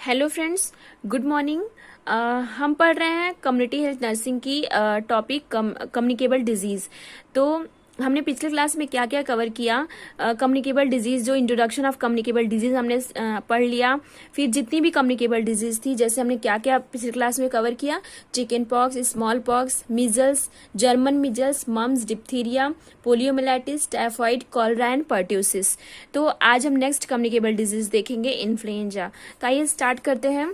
Hello friends, good morning. हम पढ़ रहे हैं कम्युनिटी हेल्थ नर्सिंग की टॉपिक कम्युनिकेबल डिजीज़। तो हमने पिछले क्लास में क्या क्या कवर किया। कम्युनिकेबल डिजीज़, जो इंट्रोडक्शन ऑफ कम्युनिकेबल डिजीज़ हमने पढ़ लिया। फिर जितनी भी कम्युनिकेबल डिजीज़ थी, जैसे हमने क्या क्या पिछले क्लास में कवर किया, chicken pox, small pox, measles, German measles, mumps, diphtheria, poliomyelitis, typhoid, cholera and pertussis. तो आज हम नेक्स्ट कम्युनिकेबल डिजीज़ देखेंगे, इन्फ्लुएंजा। तो आइए स्टार्ट करते हैं।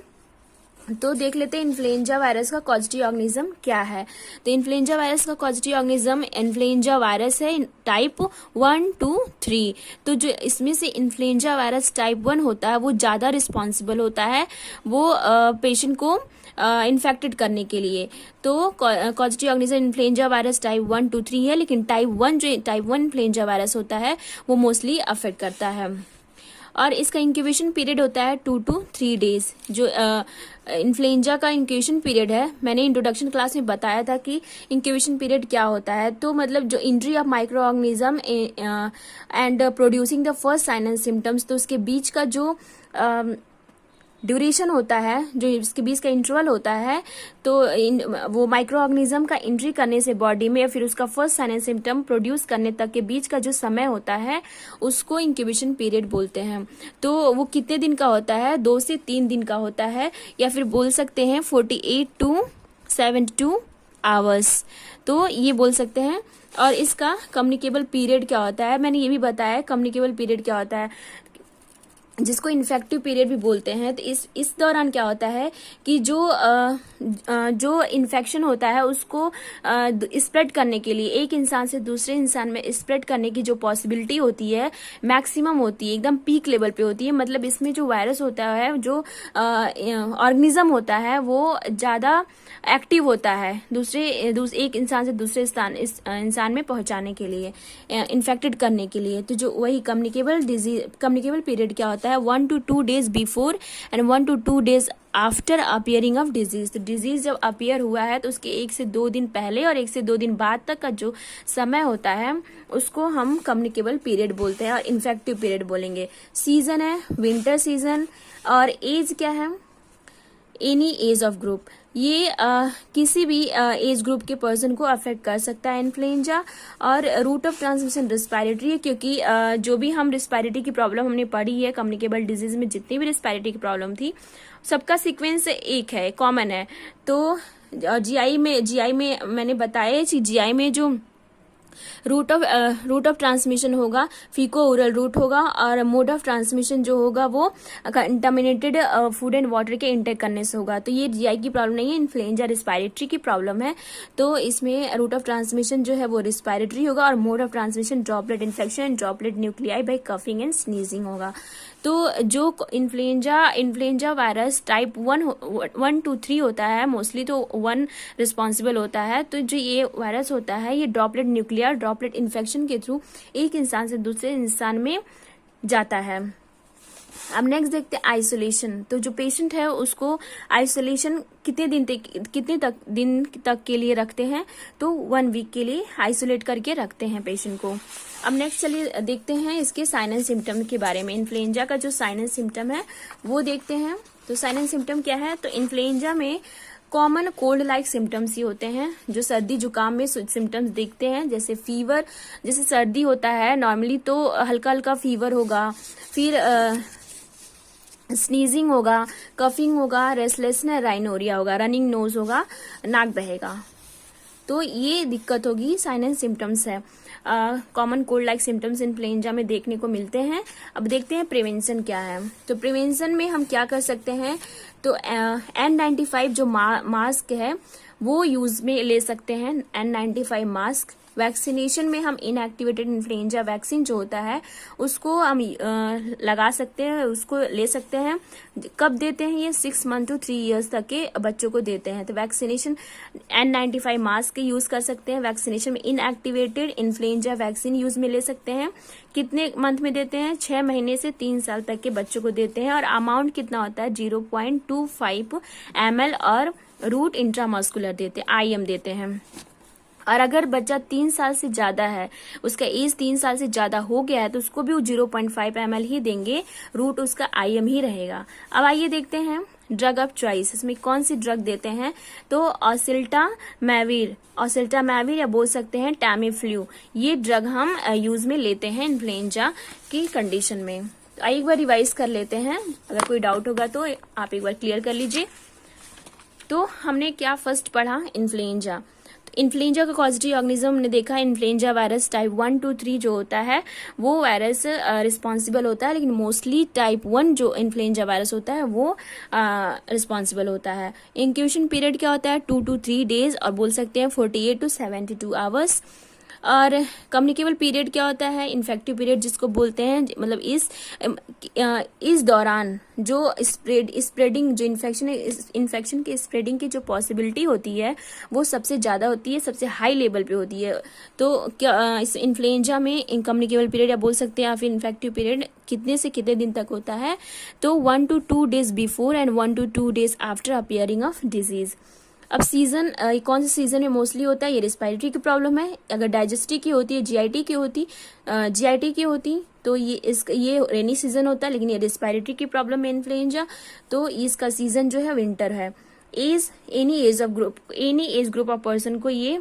तो देख लेते हैं इन्फ्लुएंजा वायरस का कॉजेटिव ऑर्गेनिज्म क्या है। तो इन्फ्लुएंजा वायरस का कॉजेटिव ऑर्गेनिज्म इन्फ्लुएंजा वायरस है टाइप 1, 2, 3। तो जो इसमें से इन्फ्लुएंजा वायरस टाइप 1 होता है वो ज़्यादा रिस्पॉन्सिबल होता है वो पेशेंट को इन्फेक्टेड करने के लिए। तो causative organism influenza virus type 1, 2, 3 है, लेकिन टाइप 1 इन्फ्लुएंजा वायरस होता है वो मोस्टली अफेक्ट करता है। और इसका इंक्यूबेशन पीरियड होता है 2 to 3 डेज। जो इन्फ्लुएंजा का इंक्यूबेशन पीरियड है, मैंने इंट्रोडक्शन क्लास में बताया था कि इंक्यूबेशन पीरियड क्या होता है। तो मतलब जो entry of microorganism and producing the first sign and symptoms, तो उसके बीच का जो ड्यूरेशन होता है, जो इसके बीच का इंटरवल होता है, तो वो माइक्रो ऑर्गेनिज्म का एंट्री करने से बॉडी में या फिर उसका first sign and symptom produce करने तक के बीच का जो समय होता है उसको इंक्यूबेशन पीरियड बोलते हैं। तो वो कितने दिन का होता है? 2 से 3 दिन का होता है, या फिर बोल सकते हैं 48 to 72 आवर्स। तो ये बोल सकते हैं। और इसका कम्युनिकेबल पीरियड क्या होता है, मैंने ये भी बताया कम्युनिकेबल पीरियड क्या होता है, जिसको इन्फेक्टिव पीरियड भी बोलते हैं। तो इस दौरान क्या होता है कि जो इन्फेक्शन होता है उसको स्प्रेड करने के लिए, एक इंसान से दूसरे इंसान में स्प्रेड करने की जो पॉसिबिलिटी होती है मैक्सिमम होती है, एकदम पीक लेवल पे होती है। मतलब इसमें जो वायरस होता है, जो ऑर्गेनिज्म होता है वो ज़्यादा एक्टिव होता है एक इंसान से दूसरे इंसान में पहुंचाने के लिए, इन्फेक्टेड करने के लिए। तो जो वही कम्युनिकेबल पीरियड क्या होता है, 1 to 2 days before and 1 to 2 days after appearing of disease. तो डिजीज जब अपियर हुआ है तो उसके 1 से 2 दिन पहले और 1 से 2 दिन बाद तक का जो समय होता है उसको हम कम्युनिकेबल पीरियड बोलते हैं, और इन्फेक्टिव पीरियड बोलेंगे। सीजन है विंटर सीजन, और एज क्या है, एनी एज ऑफ ग्रुप। ये किसी भी एज ग्रुप के पर्सन को अफेक्ट कर सकता है इन्फ्लुएंजा। और रूट ऑफ ट्रांसमिशन रिस्पायरेटरी है, क्योंकि जो भी हम रिस्पायरेटरी की प्रॉब्लम हमने पढ़ी है कम्युनिकेबल डिजीज में, जितनी भी रिस्पायरेटरी की प्रॉब्लम थी सबका सीक्वेंस एक है, कॉमन है। तो जीआई में मैंने बताया कि जीआई में जो रूट ऑफ ट्रांसमिशन होगा फीको ओरल रूट होगा, और मोड ऑफ ट्रांसमिशन जो होगा वो कंटामिनेटेड फूड एंड वाटर के इंटेक करने से होगा। तो ये जीआई की प्रॉब्लम नहीं है, इन्फ्लुएंजा रिस्पायरेटरी की प्रॉब्लम है। तो इसमें रूट ऑफ ट्रांसमिशन जो है वो रिस्पायरेटरी होगा, और mode of transmission droplet infection and droplet nuclei by coughing and sneezing होगा। तो जो इन्फ्लुएंजा वायरस टाइप 1 to 3 होता है, मोस्टली तो 1 रिस्पॉन्सिबल होता है। तो जो ये वायरस होता है ये ड्रॉपलेट इन्फेक्शन के थ्रू एक इंसान से दूसरे इंसान में जाता है। अब नेक्स्ट देखते हैं आइसोलेशन। तो जो पेशेंट है उसको आइसोलेशन कितने दिन तक के लिए रखते हैं, तो 1 वीक के लिए आइसोलेट करके रखते हैं पेशेंट को। अब नेक्स्ट चलिए देखते हैं इसके साइन एंड सिम्टम के बारे में। इन्फ्लुएंजा का जो साइन एंड सिम्टम है वो देखते हैं। तो साइन एंड सिम्टम क्या है, तो इन्फ्लुएंजा में कॉमन कोल्ड लाइक सिम्टम्स ही होते हैं, जो सर्दी जुकाम में सिम्टम्स देखते हैं, जैसे फीवर। जैसे सर्दी होता है नॉर्मली तो हल्का हल्का फीवर होगा, फिर स्नीजिंग होगा, कफिंग होगा, रेस्टलेसनेस, राइनोरिया होगा, रनिंग नोज होगा, नाक बहेगा। तो ये दिक्कत होगी, साइन एंड सिम्टम्स है। Common cold like symptoms influenza में देखने को मिलते हैं। अब देखते हैं प्रिवेंशन क्या है। तो प्रिवेंशन में हम क्या कर सकते हैं, तो N95 जो मास्क है वो यूज में ले सकते हैं, N95 मास्क। वैक्सीनेशन में हम इनएक्टिवेटेड इन्फ्लुएंजा वैक्सीन जो होता है उसको हम लगा सकते हैं, उसको ले सकते हैं। कब देते हैं ये? 6 months to 3 years तक के बच्चों को देते हैं। तो वैक्सीनेशन N95 मास्क यूज कर सकते हैं। वैक्सीनेशन में इनएक्टिवेटेड इन्फ्लुएंजा वैक्सीन यूज में ले सकते हैं। कितने मंथ में देते हैं? 6 महीने से 3 साल तक के बच्चों को देते हैं। और अमाउंट कितना होता है? 0.25 ml, और रूट इंट्रामस्कुलर देते हैं, IM देते हैं। और अगर बच्चा 3 साल से ज्यादा है, उसका एज 3 साल से ज्यादा हो गया है, तो उसको भी 0.5 ml ही देंगे, रूट उसका IM ही रहेगा। अब आइए देखते हैं ड्रग ऑफ चॉइस, इसमें कौन सी ड्रग देते हैं। तो ऑसिल्टामेविर या बोल सकते हैं टैमीफ्लू, ये ड्रग हम यूज में लेते हैं इन्फ्लुएंजा की कंडीशन में। तो एक बार रिवाइज कर लेते हैं, अगर कोई डाउट होगा तो आप एक बार क्लियर कर लीजिए। तो हमने क्या फर्स्ट पढ़ा, इन्फ्लुएंजा। इन्फ्लुएंजा का कॉजेटिव ऑर्गेनिज्म हमने देखा, इन्फ्लुएंजा वायरस टाइप 1, 2, 3 जो होता है वो वायरस रिस्पॉन्सिबल होता है, लेकिन मोस्टली टाइप 1 जो इन्फ्लुएंजा वायरस होता है वो रिस्पॉन्सिबल होता है। इंक्यूबेशन पीरियड क्या होता है, 2 to 3 days, और बोल सकते हैं 48 to 72 hours। और कम्युनिकेबल पीरियड क्या होता है, इन्फेक्टिव पीरियड जिसको बोलते हैं, मतलब इस दौरान जो स्प्रेडिंग जो इन्फेक्शन है, इन्फेक्शन के स्प्रेडिंग की जो पॉसिबिलिटी होती है वो सबसे ज्यादा होती है, सबसे हाई लेवल पे होती है। तो क्या इस इन्फ्लुएंजा में कम्युनिकेबल पीरियड या बोल सकते हैं या फिर इन्फेक्टिव पीरियड कितने से कितने दिन तक होता है, तो 1 to 2 days before and 1 to 2 days after appearing of disease. अब सीजन कौन से सीजन में मोस्टली होता है, ये रिस्पायरेटरी की प्रॉब्लम है। अगर डाइजेस्टिव की होती है, जीआईटी की होती तो ये रेनी सीजन होता है, लेकिन ये रिस्पायरेटरी की प्रॉब्लम है इन्फ्लुएंजा, तो इसका सीजन जो है विंटर है। Any age group of person को ये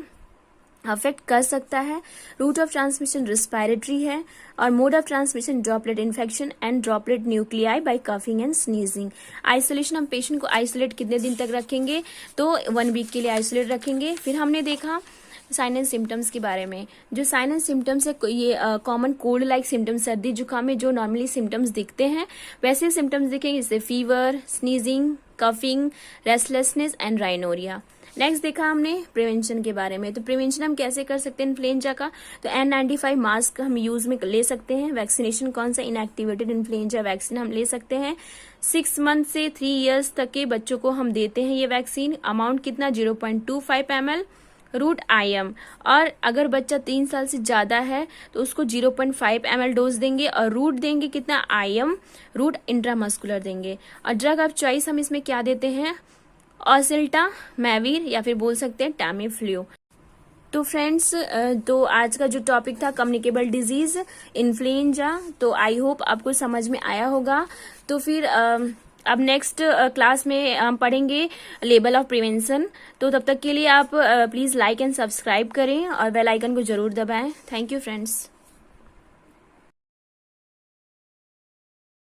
अफेक्ट कर सकता है। रूट ऑफ ट्रांसमिशन रिस्पायरेटरी है, और mode of transmission droplet infection and droplet nuclei by coughing and sneezing. Isolation, हम पेशेंट को आइसोलेट कितने दिन तक रखेंगे, तो 1 week के लिए आइसोलेट रखेंगे। फिर हमने देखा साइन एंड सिम्टम्स के बारे में। जो साइन एंड सिम्टम्स है, ये कॉमन कोल्ड लाइक सिम्टम्स, सर्दी जुकाम में जो नॉर्मली सिम्टम्स दिखते हैं वैसे सिम्टम्स दिखेंगे, जैसे fever, sneezing, coughing, restlessness and rhinorrhoea. Next देखा हमने प्रिवेंशन के बारे में। तो प्रिवेंशन हम कैसे कर सकते हैं इन्फ्लुएंजा का, तो N95 मास्क हम यूज में ले सकते हैं। वैक्सीनेशन कौन सा, इनएक्टिवेटेड इन्फ्लुएंजा वैक्सीन हम ले सकते हैं। 6 months से 3 years तक के बच्चों को हम देते हैं ये वैक्सीन। अमाउंट कितना, 0.25 ml, रूट IM। और अगर बच्चा 3 साल से ज्यादा है तो उसको 0.5 ml डोज देंगे, और रूट देंगे कितना, IM, रूट इंट्रामस्कुलर देंगे। और ड्रग ऑफ चॉइस हम इसमें क्या देते हैं, ऑसिल्टामेविर या फिर बोल सकते हैं टैमीफ्लू। तो फ्रेंड्स, तो आज का जो टॉपिक था कम्युनिकेबल डिजीज इन्फ्लुएंजा, तो आई होप आपको समझ में आया होगा। तो फिर अब नेक्स्ट क्लास में हम पढ़ेंगे लेवल ऑफ प्रिवेंशन। तो तब तक के लिए आप प्लीज लाइक एंड सब्सक्राइब करें और बेल आइकन को जरूर दबाएं। Thank you friends.